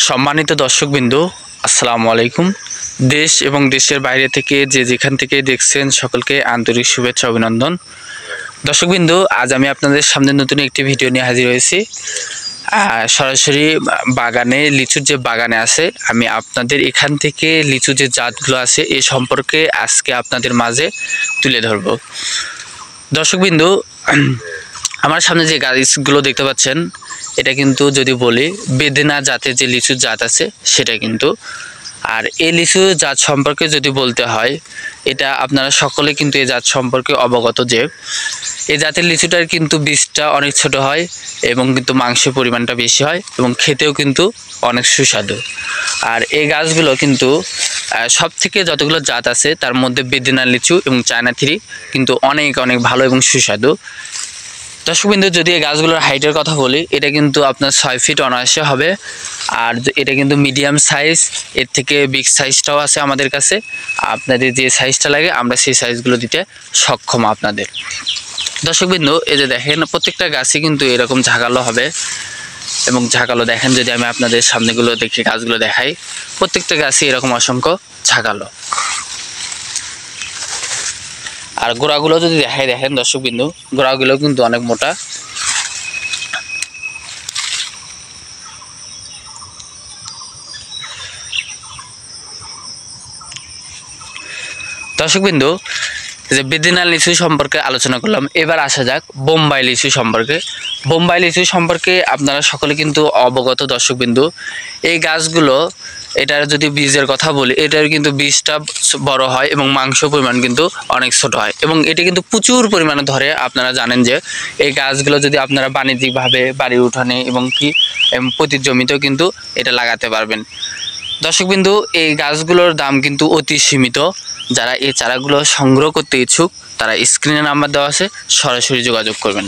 সম্মানিত দর্শকবৃন্দু, আসসালামু আলাইকুম। দেশ এবং দেশের বাইরে থেকে যেখান থেকে দেখছেন সকলকে আন্তরিক শুভেচ্ছা অভিনন্দন। দর্শকবৃন্দু, আজ আমি আপনাদের সামনে নতুন একটি ভিডিও নিয়ে হাজির হয়েছি। সরাসরি বাগানে, লিচুর যে বাগানে আছে, আমি আপনাদের এখান থেকে লিচু যে জাতগুলো আছে এ সম্পর্কে আজকে আপনাদের মাঝে তুলে ধরব। দর্শকবৃন্দু, আমার সামনে যে গাছগুলো দেখতে পাচ্ছেন, এটা কিন্তু যদি বলি বেদেনা জাতের যে লিচুর জাত আছে সেটা কিন্তু। আর এই লিচু জাত সম্পর্কে যদি বলতে হয়, এটা আপনারা সকলে কিন্তু এই জাত সম্পর্কে অবগত যে এই জাতের লিচুটার কিন্তু বীজটা অনেক ছোট হয় এবং কিন্তু মাংসের পরিমাণটা বেশি হয় এবং খেতেও কিন্তু অনেক সুস্বাদু। আর এই গাছগুলো কিন্তু সব থেকে যতগুলো জাত আছে তার মধ্যে বেদেনা লিচু এবং চায়না থ্রি কিন্তু অনেক ভালো এবং সুস্বাদু। দর্শকবৃন্দু, যদি এই গাছগুলোর হাইটের কথা বলি, এটা কিন্তু আপনার 6 ফিট অনায়াসে হবে। আর এটা কিন্তু মিডিয়াম সাইজ, এর থেকে বিগ সাইজটাও আছে আমাদের কাছে। আপনাদের যে সাইজটা লাগে আমরা সেই সাইজগুলো দিতে সক্ষম আপনাদের। দর্শকবৃন্দু, এই যে দেখেন প্রত্যেকটা গাছই কিন্তু এরকম ঝাঁকালো হবে এবং ঝাঁকালো দেখেন, যদি আমি আপনাদের সামনেগুলো দেখে গাছগুলো দেখাই, প্রত্যেকটা গাছই এরকম অসংখ্য ঝাঁকালো। আর গোড়াগুলো যদি দেখাই, দেখেন দর্শকবৃন্দু, গোড়াগুলো কিন্তু অনেক মোটা। দর্শকবৃন্দু, যে বেদেনা লিচু সম্পর্কে আলোচনা করলাম, এবার আসা যাক বোম্বাই লিচু সম্পর্কে। বোম্বাই লিচু সম্পর্কে আপনারা সকলে কিন্তু অবগত। দর্শকবৃন্দু, এই গাছগুলো, এটার যদি বীজের কথা বলি, এটার কিন্তু বীজটা বড় হয় এবং মাংস পরিমাণ কিন্তু অনেক ছোট হয় এবং এটি কিন্তু প্রচুর পরিমাণে ধরে। আপনারা জানেন যে এই গাছগুলো যদি আপনারা বাণিজ্যিকভাবে বাড়ির উঠানে এবং প্রতি জমিতেও কিন্তু এটা লাগাতে পারবেন। দর্শকবৃন্দু, এই গাছগুলোর দাম কিন্তু অতি সীমিত। যারা এই চারাগুলো সংগ্রহ করতে ইচ্ছুক তারা স্ক্রিনে নাম্বার দেওয়া আছে, সরাসরি যোগাযোগ করবেন।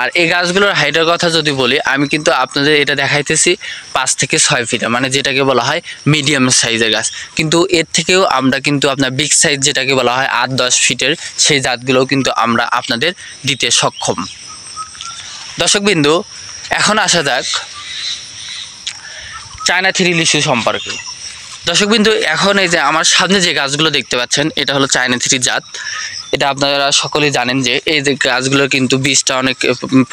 আর এই গাছগুলোর হাইটের কথা যদি বলি, আমি কিন্তু আপনাদের এটা দেখাইতেছি 5 থেকে 6 ফিট, মানে যেটাকে বলা হয় মিডিয়াম সাইজের গাছ। কিন্তু এর থেকেও আমরা কিন্তু আপনার বিগ সাইজ যেটাকে বলা হয় 8-10 ফিটের, সেই জাতগুলোও কিন্তু আমরা আপনাদের দিতে সক্ষম। দর্শকবৃন্দু, এখন আসা যাক চায়না থ্রি লিচু সম্পর্কে। দর্শকবৃন্দু, এখন এই যে আমার সামনে যে গাছগুলো দেখতে পাচ্ছেন, এটা হলো চায়না থ্রি জাত। এটা আপনারা সকলেই জানেন যে এই যে গাছগুলোর কিন্তু বীজটা অনেক,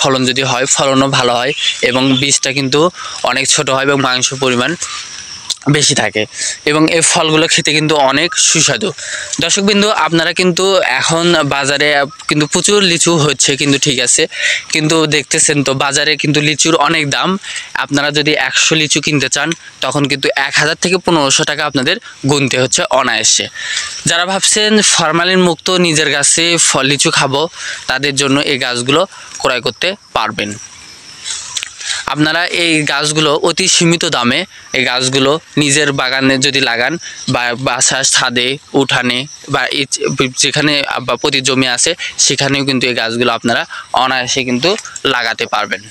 ফলন যদি হয় ফলনও ভালো হয় এবং বীজটা কিন্তু অনেক ছোট হয় এবং মাংস পরিমাণ বেশি থাকে এবং এই ফলগুলো খেতে কিন্তু অনেক সুস্বাদু। দর্শকবৃন্দু, আপনারা কিন্তু এখন বাজারে কিন্তু প্রচুর লিচু হচ্ছে, কিন্তু ঠিক আছে, কিন্তু দেখতেছেন তো বাজারে কিন্তু লিচুর অনেক দাম। আপনারা যদি 100 লিচু কিনতে চান তখন কিন্তু 1000 থেকে 1500 টাকা আপনাদের গুনতে হচ্ছে অনায়াসে। যারা ভাবছেন ফরমালিন মুক্ত নিজের গাছে লিচু খাবো, তাদের জন্য এই গাছগুলো ক্রয় করতে পারবেন। আপনারা এই গাছগুলো অতি সীমিত দামে এই গাছগুলো নিজের বাগানে যদি লাগান বা বাসার ছাদে, উঠানে বা যেখানে প্রতি জমি আছে সেখানেও কিন্তু এই গাছগুলো আপনারা অনায়াসে কিন্তু লাগাতে পারবেন।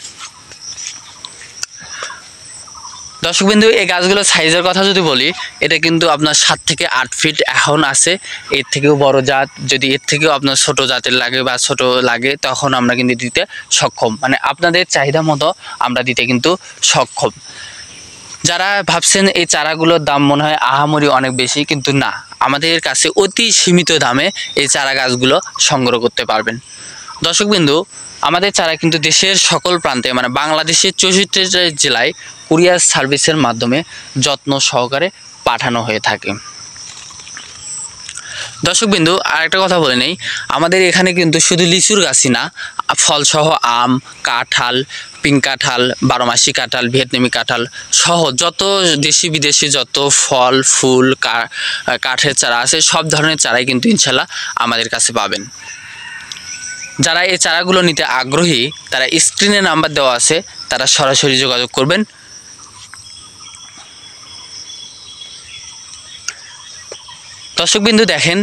দর্শকবৃন্দু, এই গাছগুলোর সাইজের কথা যদি বলি, এটা কিন্তু আপনার 7 থেকে 8 ফিট এখন আছে। এর থেকেও বড় জাত, যদি এর থেকেও আপনার ছোট জাতের লাগে বা ছোট লাগে, তখন আমরা কিন্তু দিতে সক্ষম, মানে আপনাদের চাহিদা মতো আমরা দিতে কিন্তু সক্ষম। যারা ভাবছেন এই চারাগুলোর দাম মনে হয় আহামরি অনেক বেশি, কিন্তু না, আমাদের কাছে অতি সীমিত দামে এই চারা গাছগুলো সংগ্রহ করতে পারবেন। দর্শকবৃন্দু, আমাদের চারা কিন্তু দেশের সকল প্রান্তে, মানে বাংলাদেশের 64টা জেলায় কুরিয়ার সার্ভিসের মাধ্যমে যত্ন সহকারে পাঠানো হয়ে থাকে। দর্শকবৃন্দু, আরেকটা কথা বলে নেই, আমাদের এখানে কিন্তু শুধু লিচুর গাছই না, ফলসহ আম, কাঁঠাল, পিঙ্ক কাঁঠাল, 12 মাসি কাঁঠাল, ভিয়েতনামি কাঁঠাল সহ যত দেশি বিদেশি যত ফল ফুল কাঠের চারা আছে, সব ধরনের চারাই কিন্তু ইনশাল্লাহ আমাদের কাছে পাবেন। যারা এই চারাগুলো নিতে আগ্রহী তারা স্ক্রিনে নাম্বার দেওয়া আছে, তারা সরাসরি যোগাযোগ করবেন। দর্শকবৃন্দু, দেখেন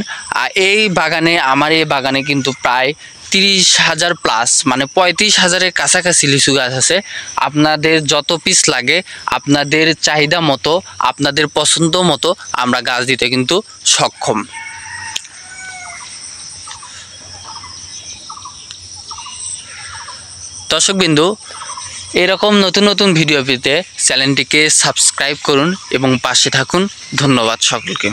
এই বাগানে, আমার এই বাগানে কিন্তু প্রায় 30,000 প্লাস, মানে 35,000-এর কাছাকাছি লিচু গাছ আছে। আপনাদের যত পিস লাগে আপনাদের চাহিদা মতো, আপনাদের পছন্দ মতো আমরা গাছ দিতে কিন্তু সক্ষম। দর্শকবৃন্দু, এরকম নতুন নতুন ভিডিও পেতে চ্যানেলটিকে সাবস্ক্রাইব করুন এবং পাশে থাকুন। ধন্যবাদ সকলকে।